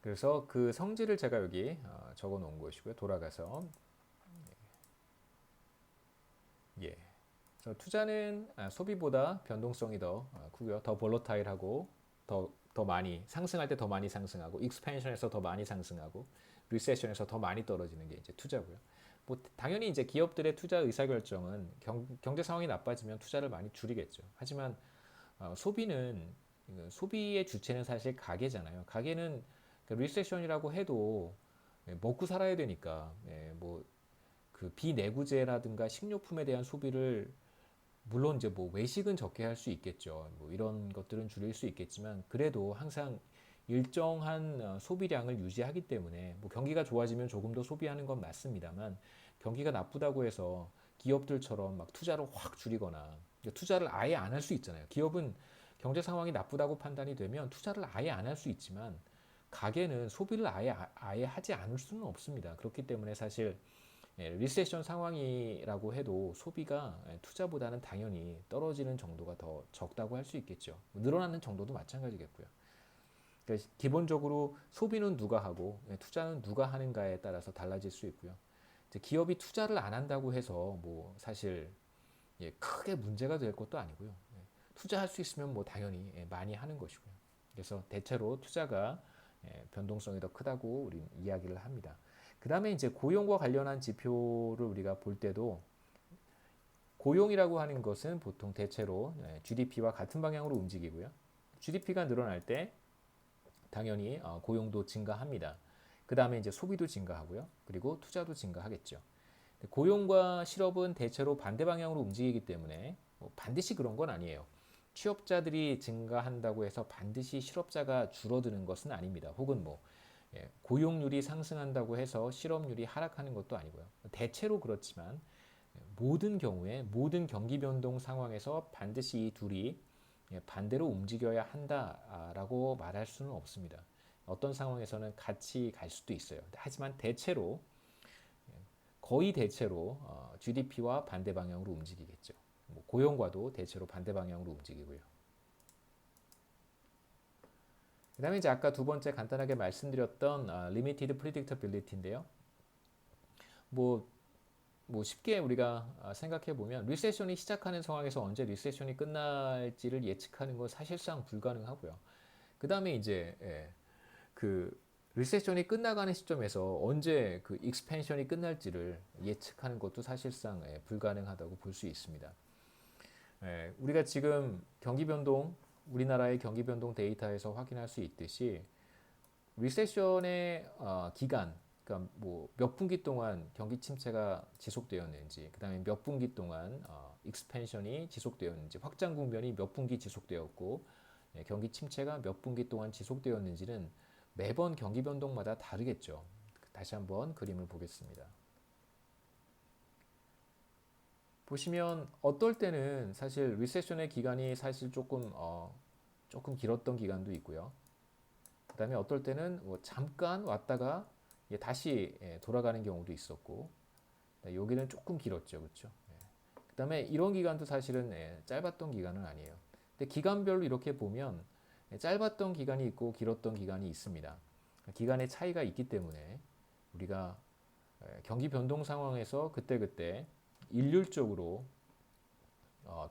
그래서 그 성질을 제가 여기 적어 놓은 것이고요. 돌아가서 예. 그래서 투자는 소비보다 변동성이 더 크고요. 더 볼러타일하고 더 많이 상승할 때 더 많이 상승하고 익스펜션에서 더 많이 상승하고 리세션에서 더 많이 떨어지는 게 이제 투자고요. 뭐 당연히 이제 기업들의 투자 의사결정은 경제 상황이 나빠지면 투자를 많이 줄이겠죠. 하지만 소비는 소비의 주체는 사실 가게잖아요. 가게는 리세션이라고 해도 먹고 살아야 되니까 뭐그 비내구재라든가 식료품에 대한 소비를 물론 이제 뭐 외식은 적게 할 수 있겠죠. 뭐 이런 것들은 줄일 수 있겠지만 그래도 항상 일정한 소비량을 유지하기 때문에 뭐 경기가 좋아지면 조금 더 소비하는 건 맞습니다만 경기가 나쁘다고 해서 기업들처럼 막 투자를 확 줄이거나 투자를 아예 안 할 수 있잖아요. 기업은 경제 상황이 나쁘다고 판단이 되면 투자를 아예 안 할 수 있지만 가게는 소비를 아예 하지 않을 수는 없습니다. 그렇기 때문에 사실 리세션 상황이라고 해도 소비가 투자보다는 당연히 떨어지는 정도가 더 적다고 할 수 있겠죠. 늘어나는 정도도 마찬가지겠고요. 그러니까 기본적으로 소비는 누가 하고 투자는 누가 하는가에 따라서 달라질 수 있고요. 기업이 투자를 안 한다고 해서 뭐 사실 크게 문제가 될 것도 아니고요. 투자할 수 있으면 뭐 당연히 많이 하는 것이고요. 그래서 대체로 투자가 변동성이 더 크다고 우리는 이야기를 합니다. 그 다음에 이제 고용과 관련한 지표를 우리가 볼 때도 고용이라고 하는 것은 보통 대체로 GDP와 같은 방향으로 움직이고요. GDP가 늘어날 때 당연히 고용도 증가합니다. 그 다음에 이제 소비도 증가하고요. 그리고 투자도 증가하겠죠. 고용과 실업은 대체로 반대 방향으로 움직이기 때문에 뭐 반드시 그런 건 아니에요. 취업자들이 증가한다고 해서 반드시 실업자가 줄어드는 것은 아닙니다. 혹은 뭐 고용률이 상승한다고 해서 실업률이 하락하는 것도 아니고요. 대체로 그렇지만 모든 경우에 모든 경기 변동 상황에서 반드시 이 둘이 반대로 움직여야 한다라고 말할 수는 없습니다. 어떤 상황에서는 같이 갈 수도 있어요. 하지만 대체로 거의 대체로 GDP와 반대 방향으로 움직이겠죠. 뭐 고용과도 대체로 반대 방향으로 움직이고요. 그 다음에 이제 아까 두 번째 간단하게 말씀드렸던 Limited Predictability인데요. 뭐, 뭐 쉽게 우리가 생각해 보면 리세션이 시작하는 상황에서 언제 리세션이 끝날지를 예측하는 건 사실상 불가능하고요. 그 다음에 이제 그 리세션이 끝나가는 시점에서 언제 그 익스펜션이 끝날지를 예측하는 것도 사실상 불가능하다고 볼 수 있습니다. 우리가 지금 경기 변동, 우리나라의 경기 변동 데이터에서 확인할 수 있듯이 리세션의 기간, 그러니까 뭐 몇 분기 동안 경기 침체가 지속되었는지, 그 다음에 몇 분기 동안 익스펜션이 지속되었는지, 확장 국면이 몇 분기 지속되었고, 경기 침체가 몇 분기 동안 지속되었는지는 매번 경기 변동마다 다르겠죠. 다시 한번 그림을 보겠습니다. 보시면 어떨 때는 사실 리세션의 기간이 사실 조금 길었던 기간도 있고요. 그다음에 어떨 때는 뭐 잠깐 왔다가 다시 돌아가는 경우도 있었고, 여기는 조금 길었죠, 그렇죠? 그다음에 이런 기간도 사실은 짧았던 기간은 아니에요. 근데 기간별로 이렇게 보면 짧았던 기간이 있고 길었던 기간이 있습니다. 기간의 차이가 있기 때문에 우리가 경기 변동 상황에서 그때그때 일률적으로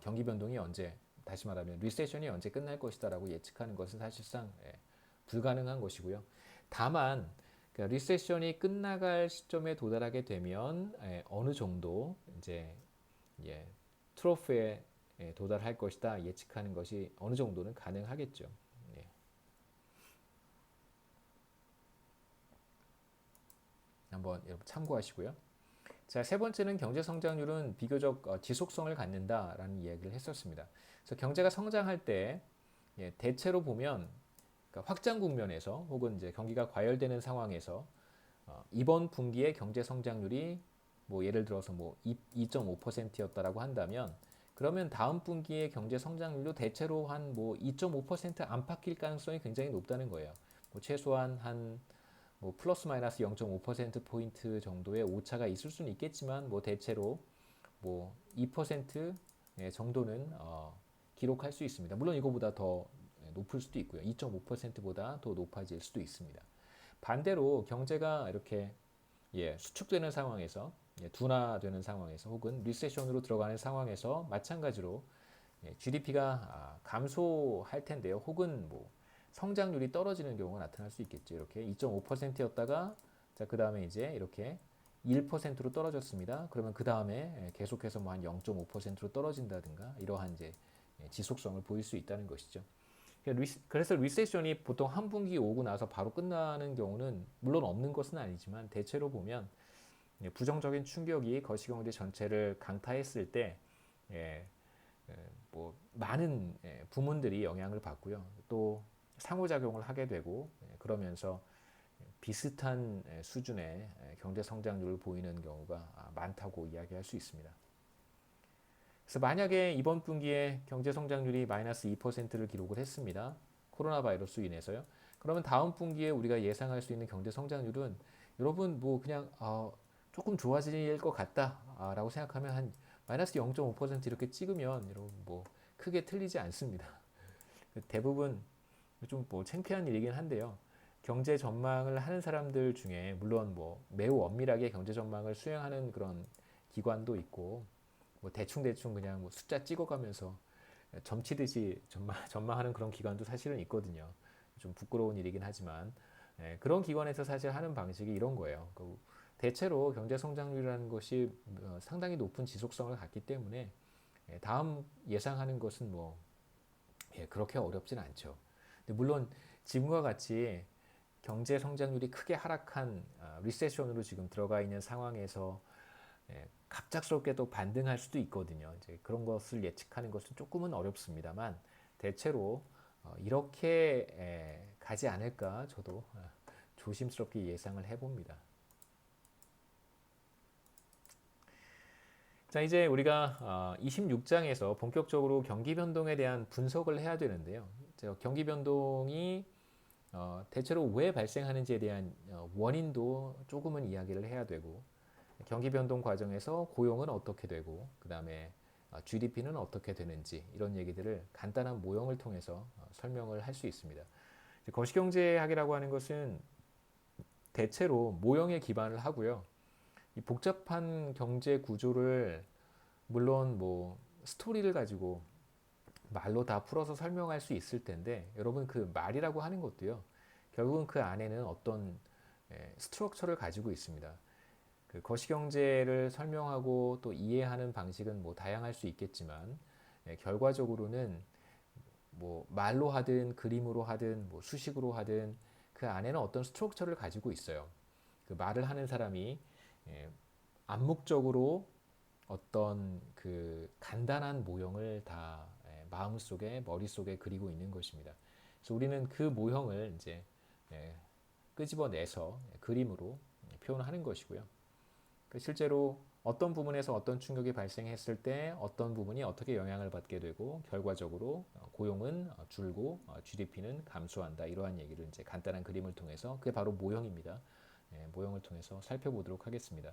경기 변동이 언제, 다시 말하면 리세션이 언제 끝날 것이다라고 예측하는 것은 사실상 불가능한 것이고요. 다만 그러니까 리세션이 끝나갈 시점에 도달하게 되면 어느 정도 이제 트로프에 도달할 것이다 예측하는 것이 어느 정도는 가능하겠죠. 예. 한번 여러분 참고하시고요. 자, 세 번째는 경제 성장률은 비교적 지속성을 갖는다라는 이야기를 했었습니다. 그래서 경제가 성장할 때 대체로 보면 그러니까 확장 국면에서 혹은 이제 경기가 과열되는 상황에서 이번 분기의 경제 성장률이 뭐 예를 들어서 뭐 2.5%였다라고 한다면 그러면 다음 분기의 경제 성장률도 대체로 한 뭐 2.5% 안팎일 가능성이 굉장히 높다는 거예요. 뭐 최소한 한 뭐 플러스 마이너스 0.5% 포인트 정도의 오차가 있을 수는 있겠지만 뭐 대체로 뭐 2% 정도는 기록할 수 있습니다. 물론 이거보다 더 높을 수도 있고요. 2.5%보다 더 높아질 수도 있습니다. 반대로 경제가 이렇게 수축되는 상황에서 둔화되는 상황에서 혹은 리세션으로 들어가는 상황에서 마찬가지로 GDP가 감소할 텐데요. 혹은 뭐 성장률이 떨어지는 경우가 나타날 수 있겠죠. 이렇게 2.5%였다가 자, 그다음에 이제 이렇게 1%로 떨어졌습니다. 그러면 그다음에 계속해서 뭐 한 0.5%로 떨어진다든가 이러한 이제 지속성을 보일 수 있다는 것이죠. 그래서 리세션이 보통 한 분기 오고 나서 바로 끝나는 경우는 물론 없는 것은 아니지만 대체로 보면 부정적인 충격이 거시경제 전체를 강타했을 때 뭐 많은 부문들이 영향을 받고요. 또 상호작용을 하게 되고 그러면서 비슷한 수준의 경제 성장률을 보이는 경우가 많다고 이야기할 수 있습니다. 그래서 만약에 이번 분기에 경제 성장률이 마이너스 2%를 기록을 했습니다. 코로나 바이러스로 인해서요. 그러면 다음 분기에 우리가 예상할 수 있는 경제 성장률은 여러분 뭐 그냥 조금 좋아질 것 같다라고 생각하면 한 마이너스 0.5% 이렇게 찍으면 여러분 뭐 크게 틀리지 않습니다. 대부분 좀 뭐 창피한 일이긴 한데요. 경제 전망을 하는 사람들 중에 물론 뭐 매우 엄밀하게 경제 전망을 수행하는 그런 기관도 있고 뭐 대충 그냥 뭐 숫자 찍어가면서 점치듯이 전망하는 그런 기관도 사실은 있거든요. 좀 부끄러운 일이긴 하지만 그런 기관에서 사실 하는 방식이 이런 거예요. 대체로 경제 성장률이라는 것이 상당히 높은 지속성을 갖기 때문에 다음 예상하는 것은 뭐 그렇게 어렵진 않죠. 근데 물론 지금과 같이 경제 성장률이 크게 하락한 리세션으로 지금 들어가 있는 상황에서 갑작스럽게 또 반등할 수도 있거든요. 이제 그런 것을 예측하는 것은 조금은 어렵습니다만 대체로 이렇게 가지 않을까 저도 조심스럽게 예상을 해봅니다. 자, 이제 우리가 26장에서 본격적으로 경기 변동에 대한 분석을 해야 되는데요. 경기 변동이 대체로 왜 발생하는지에 대한 원인도 조금은 이야기를 해야 되고 경기 변동 과정에서 고용은 어떻게 되고 그 다음에 GDP는 어떻게 되는지 이런 얘기들을 간단한 모형을 통해서 설명을 할 수 있습니다. 거시경제학이라고 하는 것은 대체로 모형에 기반을 하고요. 이 복잡한 경제 구조를 물론 뭐 스토리를 가지고 말로 다 풀어서 설명할 수 있을 텐데 여러분 그 말이라고 하는 것도요. 결국은 그 안에는 어떤 스트럭처를 가지고 있습니다. 그 거시경제를 설명하고 또 이해하는 방식은 뭐 다양할 수 있겠지만 결과적으로는 뭐 말로 하든 그림으로 하든 뭐 수식으로 하든 그 안에는 어떤 스트럭처를 가지고 있어요. 그 말을 하는 사람이 암묵적으로 어떤 그 간단한 모형을 다 마음속에 머릿속에 그리고 있는 것입니다. 그래서 우리는 그 모형을 이제 끄집어내서 그림으로 표현하는 것이고요. 실제로 어떤 부분에서 어떤 충격이 발생했을 때 어떤 부분이 어떻게 영향을 받게 되고 결과적으로 고용은 줄고 GDP는 감소한다 이러한 얘기를 이제 간단한 그림을 통해서 그게 바로 모형입니다. 모형을 통해서 살펴보도록 하겠습니다.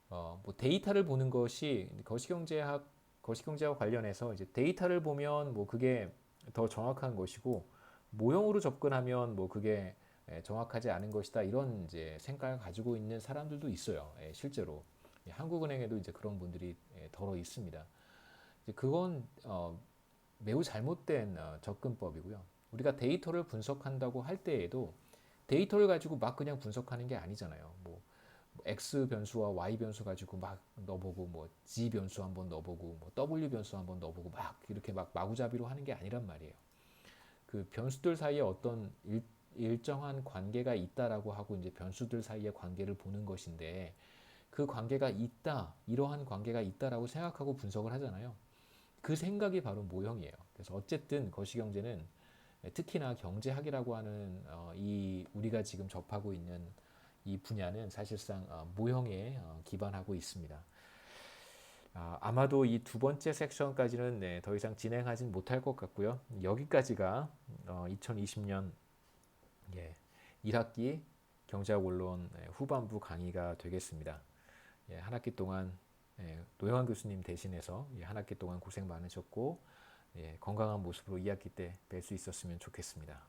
뭐 데이터를 보는 것이 거시경제와 관련해서 이제 데이터를 보면 뭐 그게 더 정확한 것이고 모형으로 접근하면 뭐 그게 정확하지 않은 것이다 이런 이제 생각을 가지고 있는 사람들도 있어요. 실제로 한국은행에도 이제 그런 분들이 더러 있습니다. 그건 매우 잘못된 접근법이고요. 우리가 데이터를 분석한다고 할 때에도 데이터를 가지고 막 그냥 분석하는 게 아니잖아요. 뭐 X 변수와 Y 변수 가지고 막 넣어보고 뭐 Z 변수 한번 넣어보고 뭐 W 변수 한번 넣어보고 막 이렇게 막 마구잡이로 하는 게 아니란 말이에요. 그 변수들 사이에 어떤 일정한 관계가 있다라고 하고 이제 변수들 사이의 관계를 보는 것인데 그 관계가 있다, 이러한 관계가 있다라고 생각하고 분석을 하잖아요. 그 생각이 바로 모형이에요. 그래서 어쨌든 거시경제는 특히나 경제학이라고 하는 이 우리가 지금 접하고 있는 이 분야는 사실상 모형에 기반하고 있습니다. 아마도 이 두 번째 섹션까지는 더 이상 진행하진 못할 것 같고요. 여기까지가 2020년 1학기 경제학 원론 후반부 강의가 되겠습니다. 한 학기 동안 노영환 교수님 대신해서 한 학기 동안 고생 많으셨고 건강한 모습으로 2학기 때 뵐 수 있었으면 좋겠습니다.